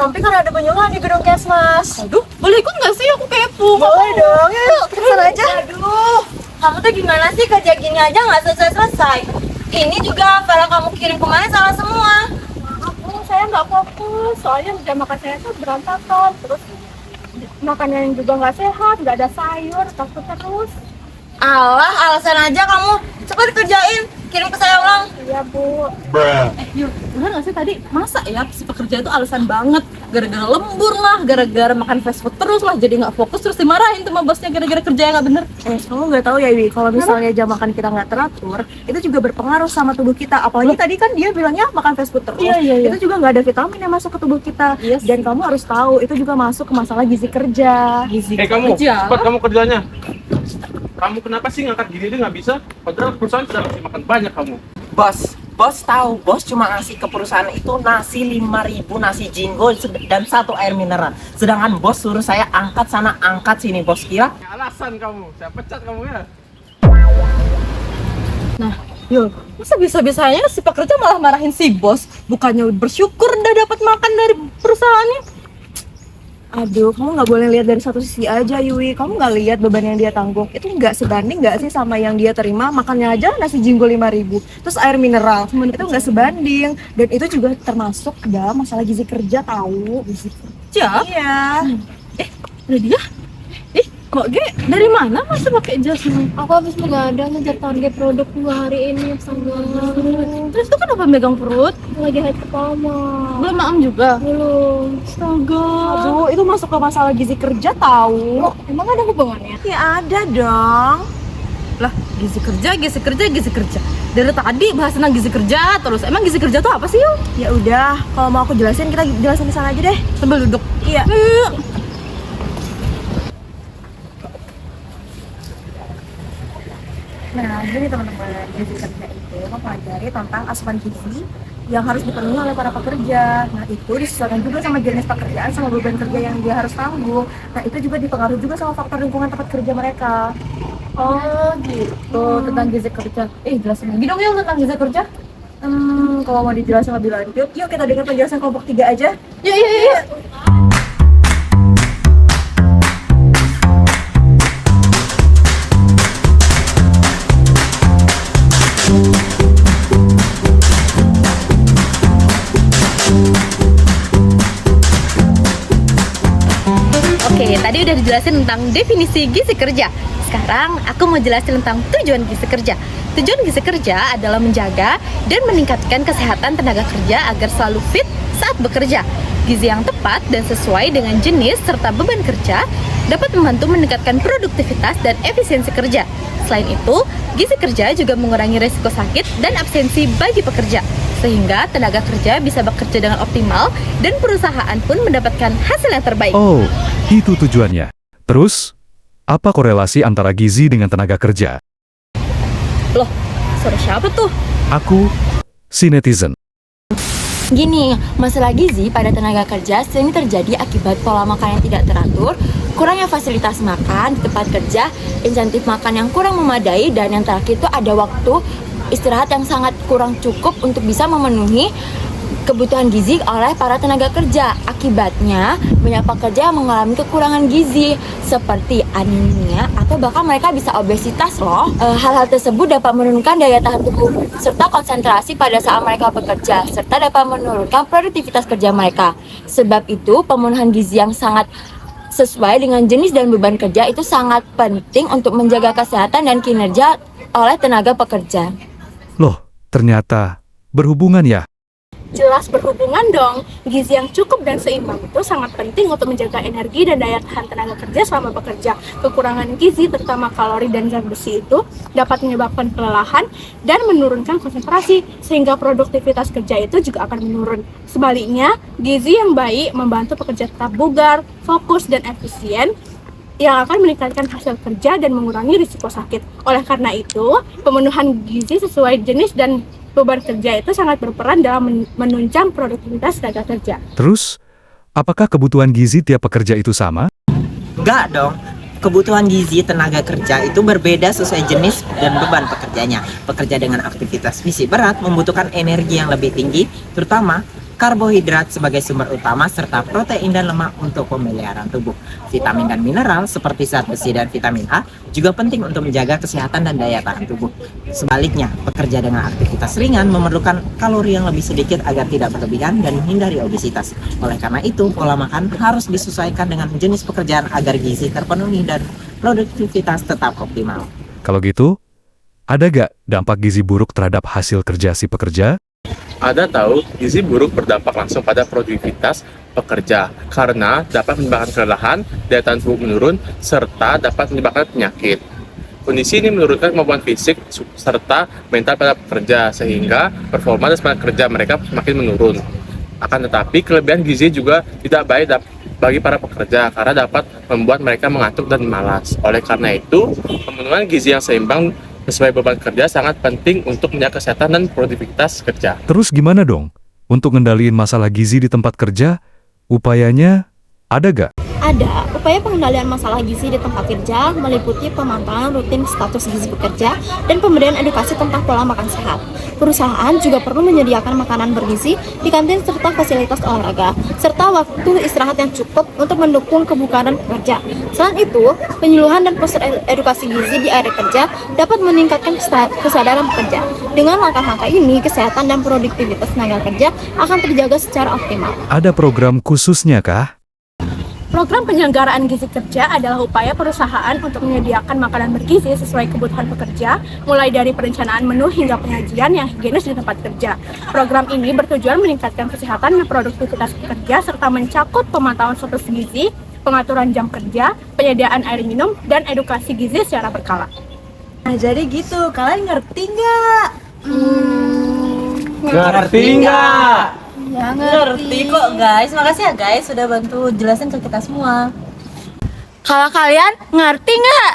Rompi kan ada penyuluhan di gedung Kesmas. Aduh, boleh ikut nggak sih? Aku kepo. Boleh dong, yuk kita sana aja. Aduh, kamu tuh gimana sih kerja gini aja nggak selesai-selesai? Ini juga file kamu kirim kemarin salah semua. Saya nggak fokus, soalnya jam makan saya tuh berantakan. Terus makanan juga nggak sehat, nggak ada sayur, takut terus. Alah, alasan aja kamu. Cepat kerjain, kirim ke saya ulang. Iya Bu. Yuk, bener gak sih tadi? Masa ya si pekerja itu alasan banget gara-gara lembur lah, gara-gara makan fast food terus lah, jadi nggak fokus terus dimarahin sama bosnya gara-gara kerja yang nggak bener. Kamu nggak tahu ya Wi, kalau misalnya jam makan kita nggak teratur, itu juga berpengaruh sama tubuh kita. Apalagi tadi kan dia bilangnya makan fast food terus. Iya. Itu juga nggak ada vitamin yang masuk ke tubuh kita. Yes. Dan kamu harus tahu, itu juga masuk ke masalah gizi kerja. Gizi Kamu, kerja. cepat kamu kerjanya. Kamu kenapa sih ngangkat gini aja nggak bisa? Padahal perusahaan sudah ngasih makan banyak kamu. Bos tahu, bos cuma ngasih ke perusahaan itu nasi 5.000 nasi jinggo dan 1 air mineral. Sedangkan bos suruh saya angkat sana, angkat sini. Bos kira Alasan kamu, saya pecat kamu ya. Nah, yuk, masa bisa-bisanya si pekerja malah marahin si bos, bukannya bersyukur udah dapat makan dari perusahaannya. Aduh, kamu nggak boleh lihat dari satu sisi aja, Yui. Kamu nggak lihat beban yang dia tanggung. Itu nggak sebanding nggak sih sama yang dia terima. Makannya aja nasi jinggo 5.000, terus air mineral. Itu nggak sebanding. Dan itu juga termasuk dalam masalah gizi kerja, tahu? Gizi Ya, Iya. ada dia. Kok dari mana masa pakai jas ini? Aku habis begadang ngejar target produk 2 hari ini sama. Terus tuh kenapa megang perut? Lagi haid pertama. Belum maam juga. Belum. Astaga. Aduh, itu masuk ke masalah gizi kerja, tahu? Oh, emang ada hubungannya? Ya ada dong. Lah, gizi kerja. Dari tadi bahas tentang gizi kerja terus. Emang gizi kerja tuh apa sih, yuk? Ya udah, kalau mau aku jelasin kita jelasin di sana aja deh. Sambil duduk. Iya. Yuk. Nah, jadi teman-teman, gizi kerja itu mempelajari tentang asupan gizi yang harus dipenuhi oleh para pekerja. Nah, itu disesuaikan juga sama jenis pekerjaan, sama beban kerja yang dia harus tanggung. Nah, itu juga dipengaruhi juga sama faktor lingkungan tempat kerja mereka. Oh, gitu. Tentang gizi kerja. Jelasin lagi dong yuk tentang gizi kerja. Kalau mau dijelasin lebih lanjut, yuk kita dengar penjelasan kelompok 3 aja. Yuk. Oke, tadi udah dijelasin tentang definisi gizi kerja. Sekarang aku mau jelasin tentang tujuan gizi kerja. Tujuan gizi kerja adalah menjaga dan meningkatkan kesehatan tenaga kerja agar selalu fit saat bekerja. Gizi yang tepat dan sesuai dengan jenis serta beban kerja dapat membantu meningkatkan produktivitas dan efisiensi kerja. Selain itu, gizi kerja juga mengurangi risiko sakit dan absensi bagi pekerja, sehingga tenaga kerja bisa bekerja dengan optimal dan perusahaan pun mendapatkan hasil yang terbaik. Oh, itu tujuannya. Terus, apa korelasi antara gizi dengan tenaga kerja? Loh, suara siapa tuh? Aku, si netizen. Gini, masalah gizi pada tenaga kerja sering terjadi akibat pola makan yang tidak teratur, kurangnya fasilitas makan di tempat kerja, insentif makan yang kurang memadai, dan yang terakhir itu ada waktu istirahat yang sangat kurang cukup untuk bisa memenuhi kebutuhan gizi oleh para tenaga kerja. Akibatnya, banyak pekerja yang mengalami kekurangan gizi seperti anemia atau bahkan mereka bisa obesitas loh. Hal-hal tersebut dapat menurunkan daya tahan tubuh serta konsentrasi pada saat mereka bekerja, serta dapat menurunkan produktivitas kerja mereka. Sebab itu, pemenuhan gizi yang sangat sesuai dengan jenis dan beban kerja itu sangat penting untuk menjaga kesehatan dan kinerja oleh tenaga pekerja. Loh, ternyata berhubungan ya? Jelas berhubungan dong. Gizi yang cukup dan seimbang itu sangat penting untuk menjaga energi dan daya tahan tenaga kerja selama bekerja. Kekurangan gizi, terutama kalori dan zat besi itu dapat menyebabkan kelelahan dan menurunkan konsentrasi, sehingga produktivitas kerja itu juga akan menurun. Sebaliknya, gizi yang baik membantu pekerja tetap bugar, fokus, dan efisien, yang akan meningkatkan hasil kerja dan mengurangi risiko sakit. Oleh karena itu, pemenuhan gizi sesuai jenis dan beban kerja itu sangat berperan dalam menunjang produktivitas tenaga kerja. Terus, apakah kebutuhan gizi tiap pekerja itu sama? enggak dong. Kebutuhan gizi tenaga kerja itu berbeda sesuai jenis dan beban pekerjanya. Pekerja dengan aktivitas fisik berat membutuhkan energi yang lebih tinggi, terutama karbohidrat sebagai sumber utama, serta protein dan lemak untuk pemeliharaan tubuh. Vitamin dan mineral seperti zat besi dan vitamin A juga penting untuk menjaga kesehatan dan daya tahan tubuh. Sebaliknya, pekerja dengan aktivitas ringan memerlukan kalori yang lebih sedikit agar tidak berlebihan dan menghindari obesitas. Oleh karena itu, pola makan harus disesuaikan dengan jenis pekerjaan agar gizi terpenuhi dan produktivitas tetap optimal. Kalau gitu, ada gak dampak gizi buruk terhadap hasil kerja si pekerja? Ada tahu, gizi buruk berdampak langsung pada produktivitas pekerja karena dapat menyebabkan kelelahan, daya tahan tubuh menurun, serta dapat menyebabkan penyakit. Kondisi ini menurunkan kemampuan fisik serta mental pada pekerja sehingga performa dan semangat kerja mereka semakin menurun. Akan tetapi, kelebihan gizi juga tidak baik bagi para pekerja karena dapat membuat mereka mengantuk dan malas. Oleh karena itu, pemenuhan gizi yang seimbang sesuai beban kerja sangat penting untuk menjaga kesehatan dan produktivitas kerja. Terus gimana dong? Untuk ngendaliin masalah gizi di tempat kerja, upayanya ada gak? Ada. Upaya pengendalian masalah gizi di tempat kerja meliputi pemantauan rutin status gizi pekerja dan pemberian edukasi tentang pola makan sehat. Perusahaan juga perlu menyediakan makanan bergizi di kantin serta fasilitas olahraga, serta waktu istirahat yang cukup untuk mendukung kebugaran pekerja. Selain itu, penyuluhan dan poster edukasi gizi di area kerja dapat meningkatkan kesadaran pekerja. Dengan langkah-langkah ini, kesehatan dan produktivitas tenaga kerja akan terjaga secara optimal. Ada program khususnya kah? Program penyelenggaraan gizi kerja adalah upaya perusahaan untuk menyediakan makanan bergizi sesuai kebutuhan pekerja, mulai dari perencanaan menu hingga penyajian yang higienis di tempat kerja. Program ini bertujuan meningkatkan kesehatan dan produktivitas pekerja serta mencakup pemantauan status gizi, pengaturan jam kerja, penyediaan air minum, dan edukasi gizi secara berkala. Nah, jadi gitu. Kalian ngerti nggak? Ngerti nggak? Ya, ngerti kok guys. Makasih ya guys sudah bantu jelasin ke kita semua. Kalau kalian ngerti nggak?